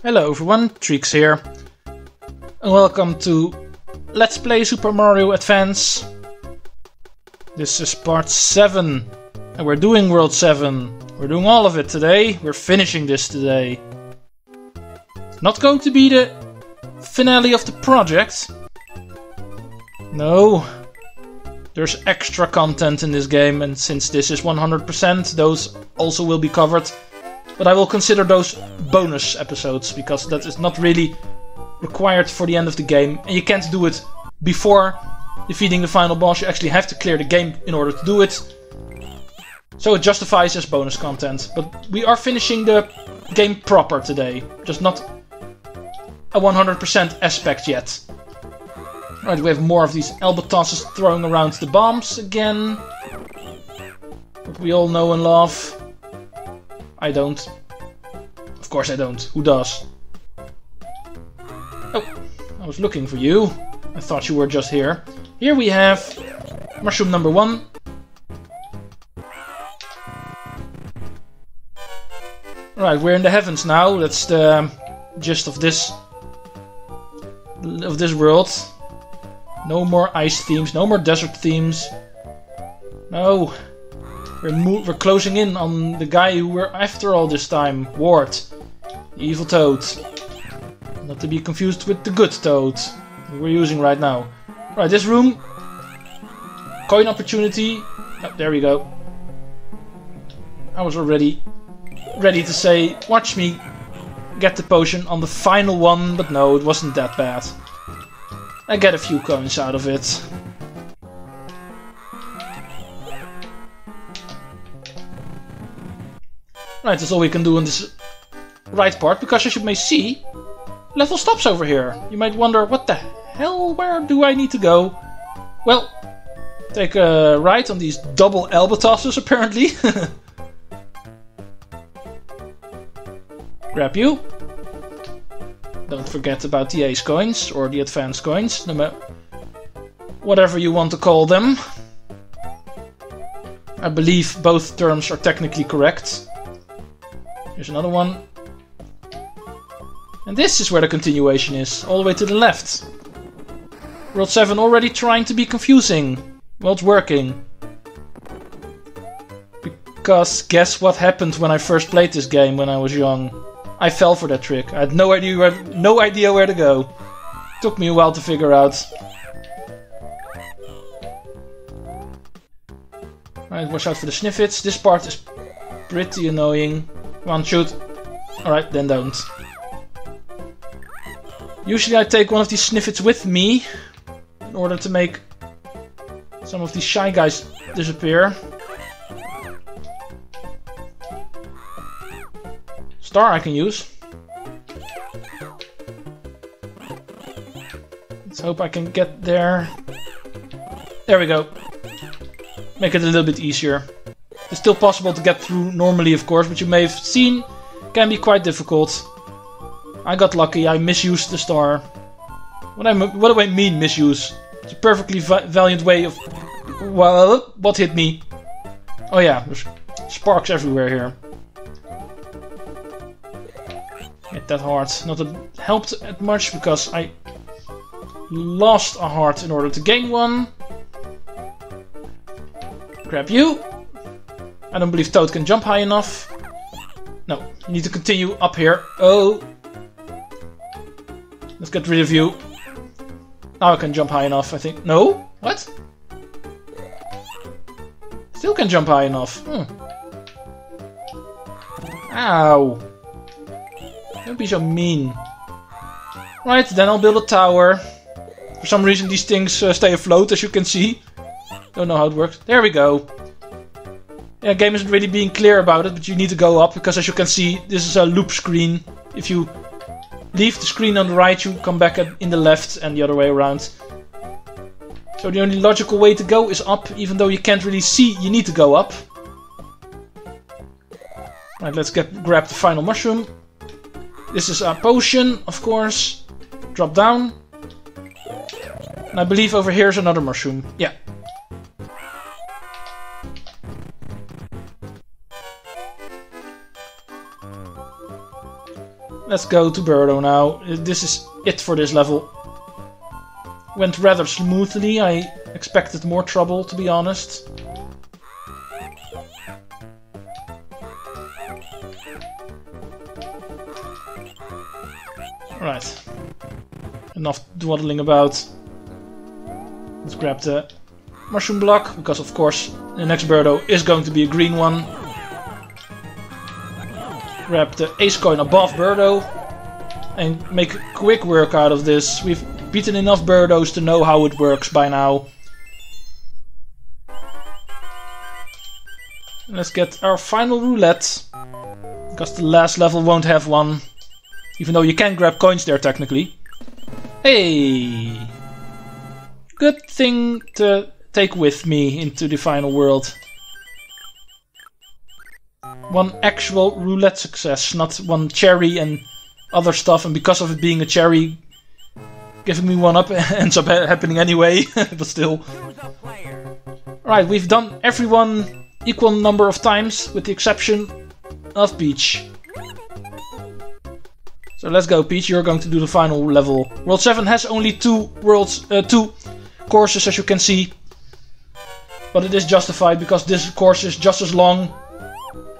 Hello everyone, Treecks here, and welcome to Let's Play Super Mario Advance. This is part 7, and we're doing World 7. We're doing all of it today, we're finishing this today. Not going to be the finale of the project. No, there's extra content in this game, and since this is 100%, those also will be covered. But I will consider those bonus episodes, because that is not really required for the end of the game. And you can't do it before defeating the final boss. You actually have to clear the game in order to do it. So it justifies as bonus content. But we are finishing the game proper today. Just not a 100% aspect yet. Right, we have more of these albatrosses throwing around the bombs again. That we all know and love. I don't. Of course I don't. Who does? Oh, I was looking for you. I thought you were just here. Here we have mushroom number 1. Right, we're in the heavens now. That's the gist of this world. No more ice themes, no more desert themes. No. We're closing in on the guy who we're after all this time. Ward. The evil Toad. Not to be confused with the good Toad we're using right now. Right, this room. Coin opportunity. Oh, there we go. I was already ready to say, watch me get the potion on the final one, but no, it wasn't that bad. I get a few coins out of it. Right, that's all we can do in this right part, because as you may see, level stops over here. You might wonder, what the hell, where do I need to go? Well, take a right on these double albatrosses, apparently. Grab you. Don't forget about the ace coins, or the advance coins, no matter whatever you want to call them. I believe both terms are technically correct. Here's another one. And this is where the continuation is, all the way to the left. World 7 already trying to be confusing. Well, it's working. Because guess what happened when I first played this game when I was young? I fell for that trick. I had no idea where to go. Took me a while to figure out. Right, watch out for the sniffits. This part is pretty annoying. Come on, shoot. Alright, then don't. Usually I take one of these sniffits with me in order to make some of these shy guys disappear. Star I can use. Let's hope I can get there. There we go. Make it a little bit easier. It's still possible to get through normally, of course, but you may have seen can be quite difficult. I got lucky, I misused the star. What do I mean misuse? It's a perfectly valiant way of... Well, what hit me? Oh yeah, there's sparks everywhere here. Hit that heart. Not that it helped much, because I lost a heart in order to gain one. Grab you. I don't believe Toad can jump high enough. No, you need to continue up here. Oh. Let's get rid of you. Now I can jump high enough, I think. No? What? Still can jump high enough. Ow. Don't be so mean. Right, then I'll build a tower. For some reason these things stay afloat, as you can see. Don't know how it works. There we go. Yeah, game isn't really being clear about it, but you need to go up, because as you can see, this is a loop screen. If you leave the screen on the right, you come back in the left, and the other way around. So the only logical way to go is up, even though you can't really see you need to go up. Right, let's grab the final mushroom. This is a potion, of course. Drop down. And I believe over here is another mushroom. Yeah. Let's go to Birdo now. This is it for this level. Went rather smoothly. I expected more trouble, to be honest. Right. Enough dawdling about. Let's grab the mushroom block, because of course the next Birdo is going to be a green one. Grab the ace coin above Birdo and make quick work out of this. We've beaten enough Birdos to know how it works by now. Let's get our final roulette, because the last level won't have one, even though you can grab coins there technically. Hey! Good thing to take with me into the final world. One actual roulette success, not one cherry and other stuff, and because of it being a cherry, giving me one up ends up happening anyway, but still. Right, we've done everyone equal number of times, with the exception of Peach. So let's go, Peach, you're going to do the final level. World 7 has only two courses, as you can see. But it is justified, because this course is just as long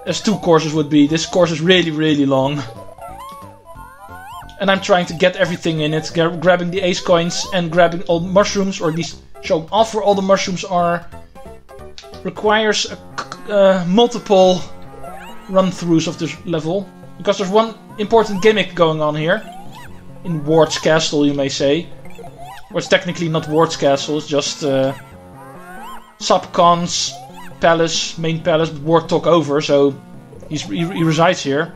as 2 courses would be. This course is really, really long. And I'm trying to get everything in it, grabbing the ace coins and grabbing all mushrooms, or at least showing off where all the mushrooms are. Requires multiple run-throughs of this level, because there's one important gimmick going on here. In Ward's Castle, you may say. Or it's technically not Ward's Castle, it's just Sapcon's palace, main palace, but Ward took over, so he resides here.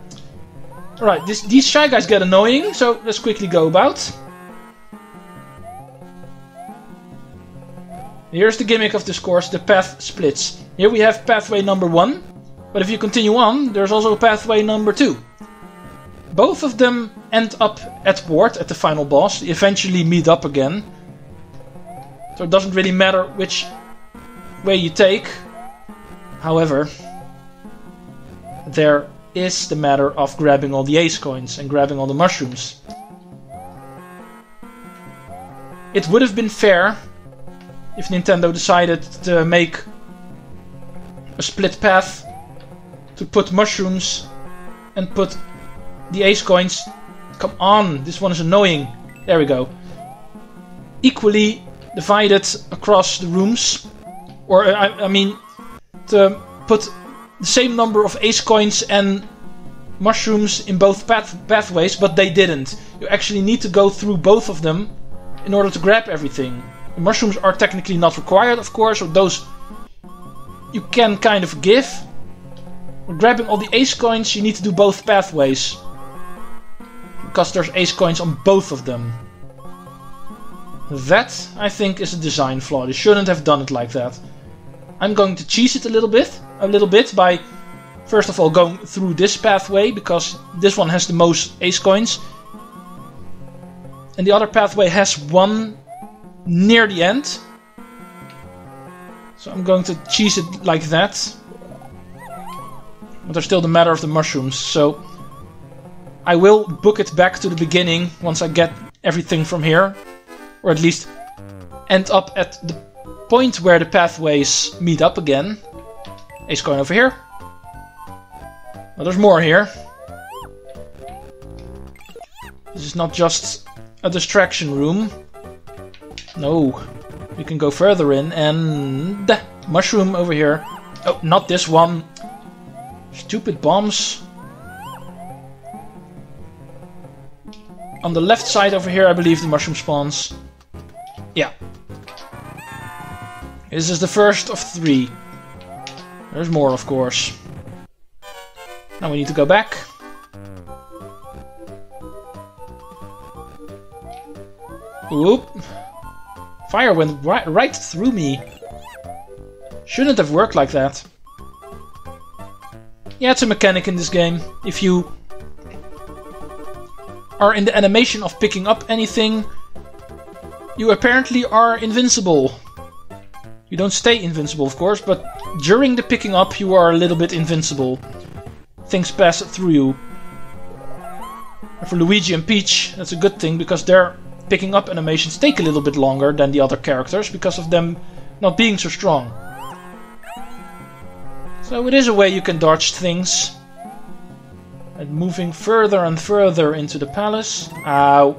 Alright, these Shy Guys get annoying, so let's quickly go about. Here's the gimmick of this course, the path splits. Here we have pathway number 1, but if you continue on, there's also pathway number 2. Both of them end up at Ward, at the final boss. They eventually meet up again. So it doesn't really matter which way you take. However, there is the matter of grabbing all the ace coins and grabbing all the mushrooms. It would have been fair if Nintendo decided to make a split path, to put mushrooms and put the ace coins. Come on, this one is annoying. There we go. Equally divided across the rooms. Or, I mean, to put the same number of ace coins and mushrooms in both pathways, but they didn't. You actually need to go through both of them in order to grab everything. The mushrooms are technically not required, of course, or those you can kind of give. But grabbing all the ace coins, you need to do both pathways, because there's ace coins on both of them. That, I think, is a design flaw. They shouldn't have done it like that. I'm going to cheese it a little bit by first of all going through this pathway, because this one has the most ace coins. And the other pathway has one near the end. So I'm going to cheese it like that. But there's still the matter of the mushrooms, so I will book it back to the beginning once I get everything from here. Or at least end up at the point where the pathways meet up again. Ace coin over here. Well, there's more here. This is not just a distraction room. No. We can go further in and... mushroom over here. Oh, not this one. Stupid bombs. On the left side over here, I believe the mushroom spawns. Yeah. This is the first of 3. There's more, of course. Now we need to go back. Oop. Fire went right through me. Shouldn't have worked like that. Yeah, it's a mechanic in this game. If you are in the animation of picking up anything, you apparently are invincible. You don't stay invincible, of course, but during the picking up you are a little bit invincible. Things pass through you. For Luigi and Peach, that's a good thing, because their picking up animations take a little bit longer than the other characters, because of them not being so strong. So it is a way you can dodge things. And moving further and further into the palace. Ow.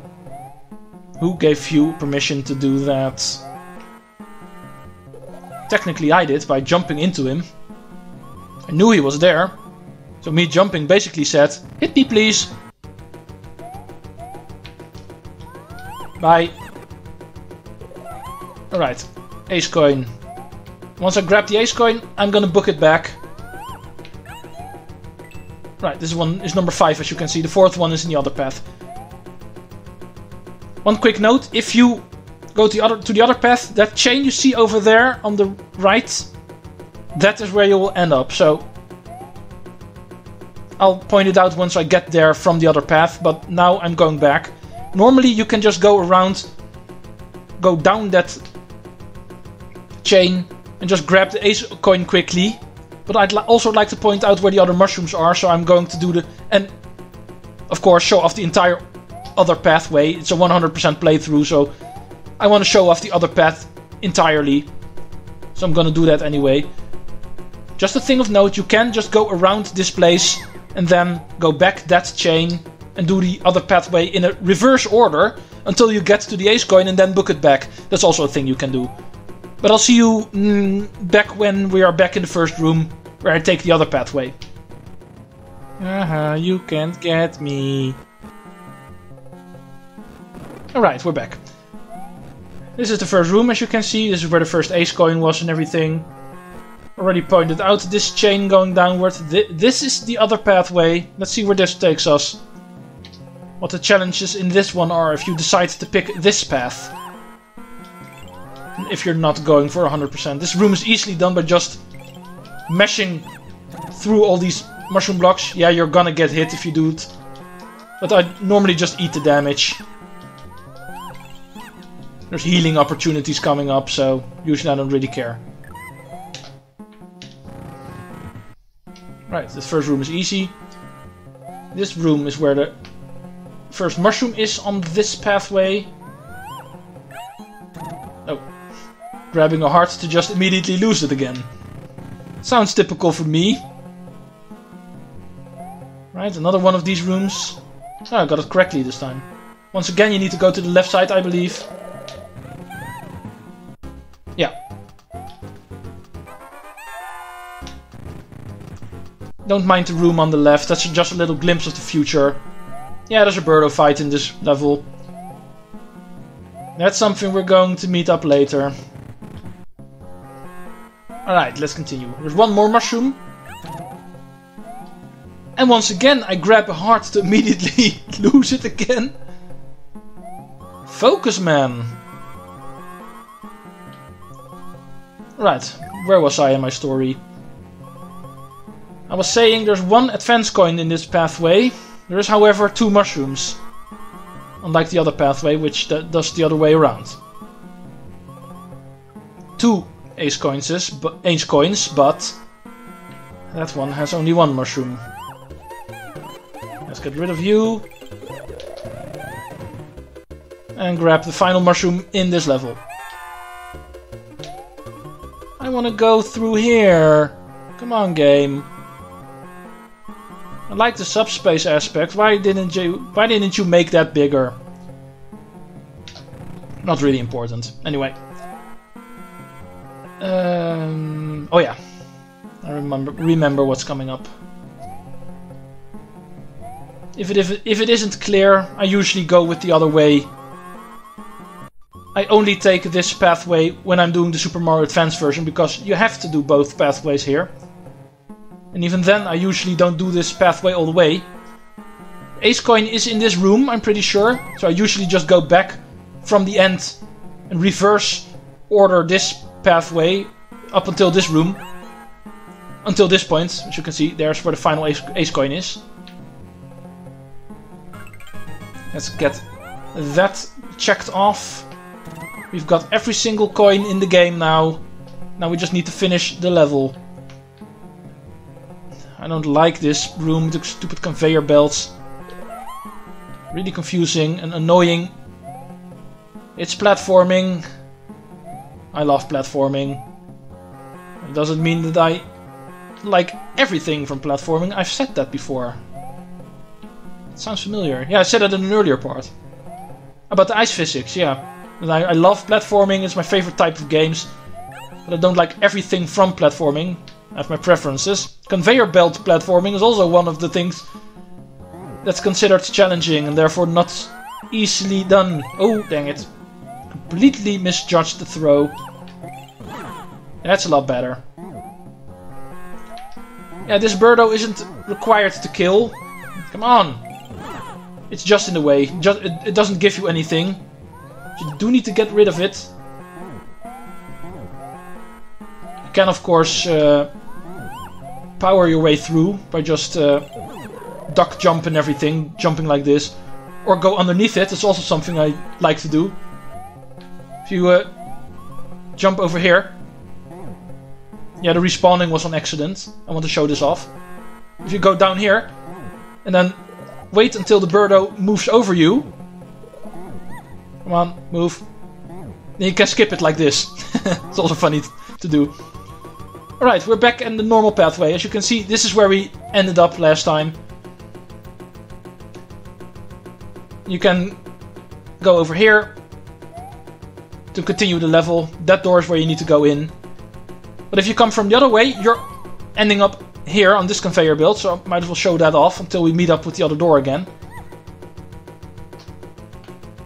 Who gave you permission to do that? Technically I did, by jumping into him. I knew he was there. So me jumping basically said, hit me please. Bye. Alright, ace coin. Once I grab the ace coin, I'm gonna book it back. Right, this one is number 5, as you can see. The 4th one is in the other path. One quick note, if you go to the other path, that chain you see over there on the right, that is where you will end up. So I'll point it out once I get there from the other path, but now I'm going back. Normally you can just go around, go down that chain and just grab the ace coin quickly. But I'd also like to point out where the other mushrooms are, so I'm going to do the... And, of course, show off the entire other pathway. It's a 100% playthrough, so I want to show off the other path entirely. So I'm going to do that anyway. Just a thing of note, you can just go around this place and then go back that chain and do the other pathway in a reverse order until you get to the ace coin and then book it back. That's also a thing you can do. But I'll see you back when we are back in the first room, where I take the other pathway. You can't get me. Alright, we're back. This is the first room, as you can see. This is where the first ace coin was and everything. Already pointed out this chain going downward. This is the other pathway. Let's see where this takes us. What the challenges in this one are if you decide to pick this path. If you're not going for 100%. This room is easily done by just meshing through all these mushroom blocks. Yeah, you're gonna get hit if you do it. But I normally just eat the damage. There's healing opportunities coming up, so usually I don't really care. Right, this first room is easy. This room is where the first mushroom is on this pathway. Oh. Grabbing a heart to just immediately lose it again. Sounds typical for me. Right, another one of these rooms. Oh, I got it correctly this time. Once again, you need to go to the left side, I believe. Yeah. Don't mind the room on the left, that's just a little glimpse of the future. Yeah, there's a Birdo fight in this level. That's something we're going to meet up later. Alright, let's continue. There's one more mushroom. And once again, I grab a heart to immediately lose it again. Focus, man. Right, where was I in my story? I was saying there's one advance coin in this pathway. There is, however, 2 mushrooms. Unlike the other pathway, which does the other way around. 2 ace coins, but that one has only 1 mushroom. Let's get rid of you. And grab the final mushroom in this level. I want to go through here. Come on, game. I like the subspace aspect. Why didn't you make that bigger? Not really important. Anyway. Oh yeah. I remember what's coming up. If it isn't clear, I usually go with the other way. I only take this pathway when I'm doing the Super Mario Advance version, because you have to do both pathways here. And even then, I usually don't do this pathway all the way. Ace coin is in this room, I'm pretty sure. So I usually just go back from the end and reverse order this pathway up until this room. Until this point, as you can see, there's where the final ace coin is. Let's get that checked off. We've got every single coin in the game now. Now we just need to finish the level. I don't like this room, the stupid conveyor belts. Really confusing and annoying. It's platforming. I love platforming. It doesn't mean that I like everything from platforming. I've said that before. It sounds familiar. Yeah, I said it in an earlier part. About the ice physics, yeah. And I love platforming, it's my favorite type of games. But I don't like everything from platforming. I have my preferences. Conveyor belt platforming is also one of the things that's considered challenging and therefore not easily done. Oh, dang it. Completely misjudged the throw. That's a lot better. Yeah, this Birdo isn't required to kill. Come on. It's just in the way. It doesn't give you anything. You do need to get rid of it. You can, of course, power your way through by just duck jump and everything, jumping like this. Or go underneath it. It's also something I like to do. If you jump over here. Yeah, the respawning was on accident. I want to show this off. If you go down here and then wait until the Birdo moves over you. Come on, move. Then you can skip it like this. It's also funny to do. Alright, we're back in the normal pathway. As you can see, this is where we ended up last time. You can go over here to continue the level. That door is where you need to go in. But if you come from the other way, you're ending up here on this conveyor belt, so I might as well show that off until we meet up with the other door again.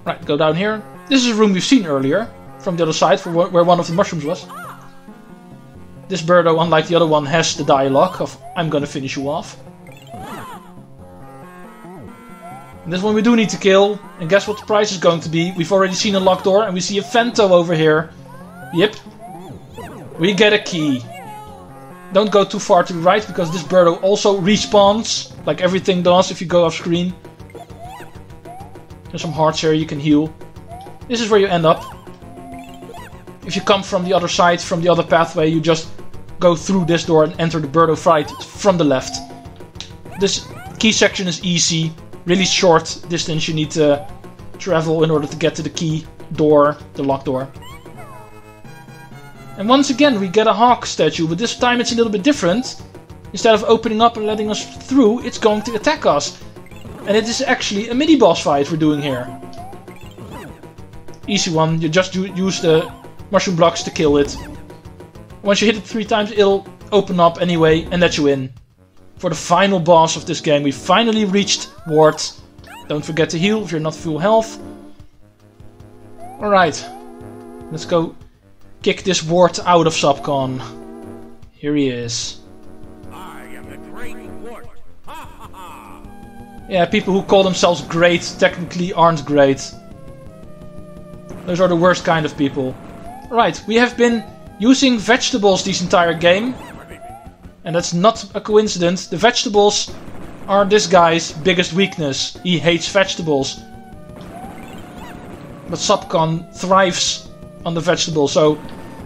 Right, go down here. This is a room we've seen earlier, from the other side, where one of the mushrooms was. This Birdo, unlike the other one, has the dialogue of, I'm gonna finish you off. And this one we do need to kill, and guess what the prize is going to be? We've already seen a locked door, and we see a Vento over here. Yep. We get a key. Don't go too far to the right, because this Birdo also respawns, like everything does if you go off screen. There's some hearts here you can heal. This is where you end up. If you come from the other side, from the other pathway, you just go through this door and enter the Birdo fight from the left. This key section is easy. Really short distance you need to travel in order to get to the key door, the locked door. And once again we get a hawk statue, but this time it's a little bit different. Instead of opening up and letting us through, it's going to attack us. And it is actually a mini-boss fight we're doing here. Easy one, you just use the mushroom blocks to kill it. Once you hit it 3 times, it'll open up anyway and let you in. For the final boss of this game, we finally reached Wart. Don't forget to heal if you're not full health. Alright, let's go kick this Wart out of Subcon. Here he is. I am the great Wart. Ha ha ha! Yeah, people who call themselves great technically aren't great. Those are the worst kind of people. Right, we have been using vegetables this entire game. And that's not a coincidence. The vegetables are this guy's biggest weakness. He hates vegetables. But Subcon thrives on the vegetables. So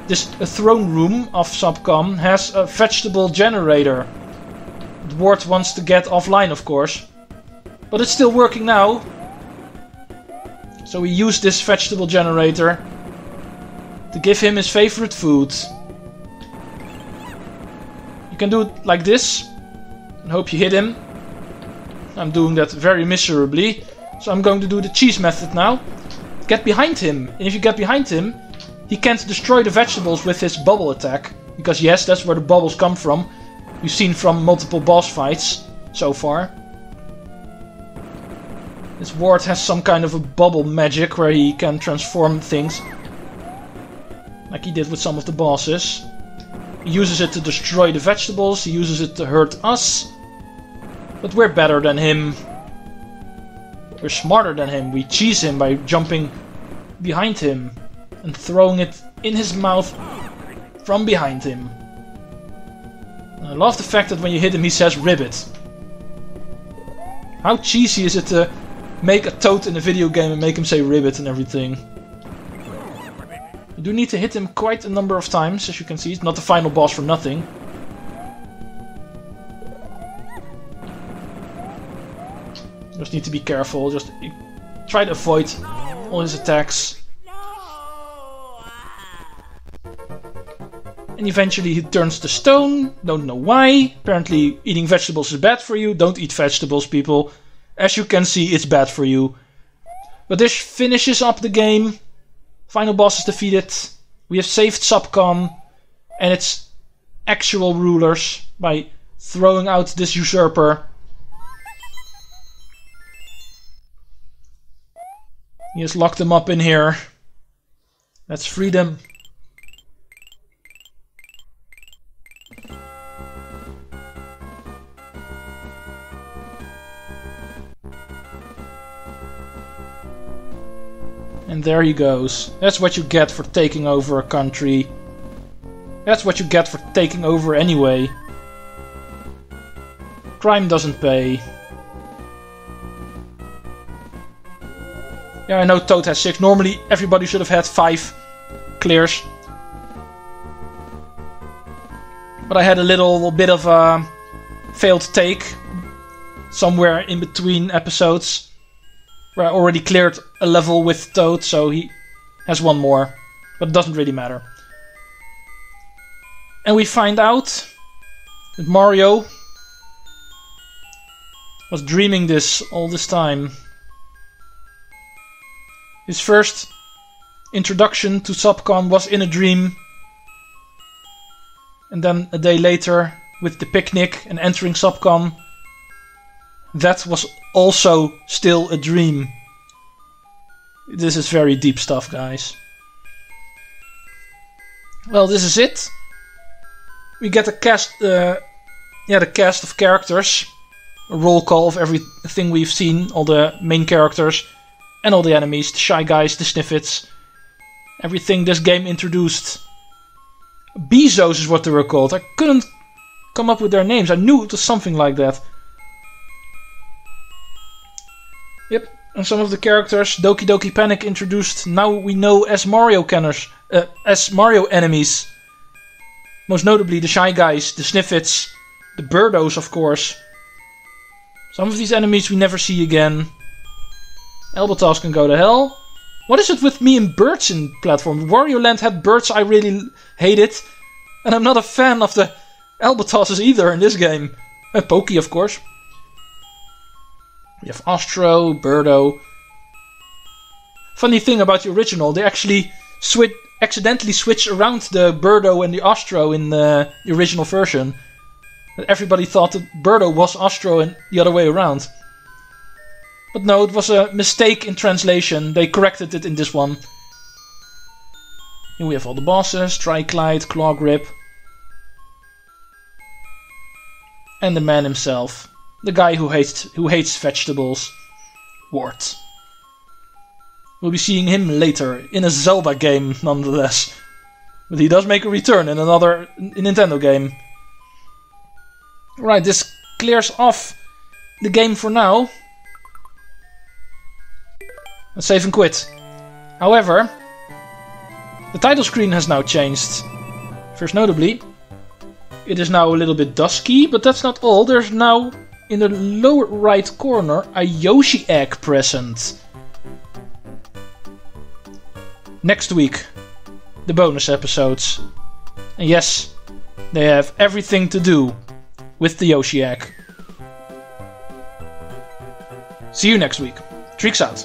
this throne room of Subcon has a vegetable generator. The Wart wants to get offline, of course. But it's still working now. So we use this vegetable generator to give him his favorite food. You can do it like this and hope you hit him. I'm doing that very miserably. So I'm going to do the cheese method now. Get behind him. And if you get behind him, he can't destroy the vegetables with his bubble attack. Because yes, that's where the bubbles come from. We've seen from multiple boss fights so far. This Wart has some kind of a bubble magic where he can transform things. Like he did with some of the bosses. He uses it to destroy the vegetables, he uses it to hurt us. But we're better than him. We're smarter than him. We cheese him by jumping behind him and throwing it in his mouth from behind him. And I love the fact that when you hit him he says ribbit. How cheesy is it to make a toad in a video game and make him say ribbit and everything. You do need to hit him quite a number of times, as you can see. It's not the final boss for nothing. Just need to be careful. Just try to avoid all his attacks. And eventually he turns to stone. Don't know why. Apparently eating vegetables is bad for you. Don't eat vegetables, people. As you can see, it's bad for you. But this finishes up the game. Final boss is defeated. We have saved Subcon and its actual rulers by throwing out this usurper. He has locked them up in here. Let's free them. And there he goes. That's what you get for taking over a country. That's what you get for taking over anyway. Crime doesn't pay. Yeah, I know Toad has 6. Normally everybody should have had 5 clears. But I had a little bit of a failed take somewhere in between episodes, where I already cleared a level with Toad, so he has 1 more. But it doesn't really matter. And we find out that Mario was dreaming this all this time. His first introduction to Subcon was in a dream. And then a day later, with the picnic and entering Subcon, that was also still a dream. This is very deep stuff, guys. Well, this is it. We get a cast, the cast of characters, a roll call of everything we've seen, all the main characters, and all the enemies, the Shy Guys, the Sniffits, everything this game introduced. Bezos is what they were called. I couldn't come up with their names. I knew it was something like that. Yep, and some of the characters Doki Doki Panic introduced, now we know as Mario enemies. Most notably the Shy Guys, the Sniffits, the Birdos, of course. Some of these enemies we never see again. Albatos can go to hell. What is it with me and birds in platform? Wario Land had birds I really hated. And I'm not a fan of the Albatosses either in this game. And Pokey, of course. We have Astro, Birdo. Funny thing about the original, they actually accidentally switched around the Birdo and the Astro in the original version. Everybody thought that Birdo was Astro and the other way around. But no, it was a mistake in translation. They corrected it in this one. Here we have all the bosses. Triclide, Claw Grip. And the man himself. The guy who hates vegetables. Wart. We'll be seeing him later in a Zelda game, nonetheless. But he does make a return in another Nintendo game. Right, this clears off the game for now. Let's save and quit. However, the title screen has now changed. First notably, it is now a little bit dusky, but that's not all. There's now, in the lower right corner, a Yoshi egg present. Next week, the bonus episodes. And yes, they have everything to do with the Yoshi egg. See you next week. Treecks out.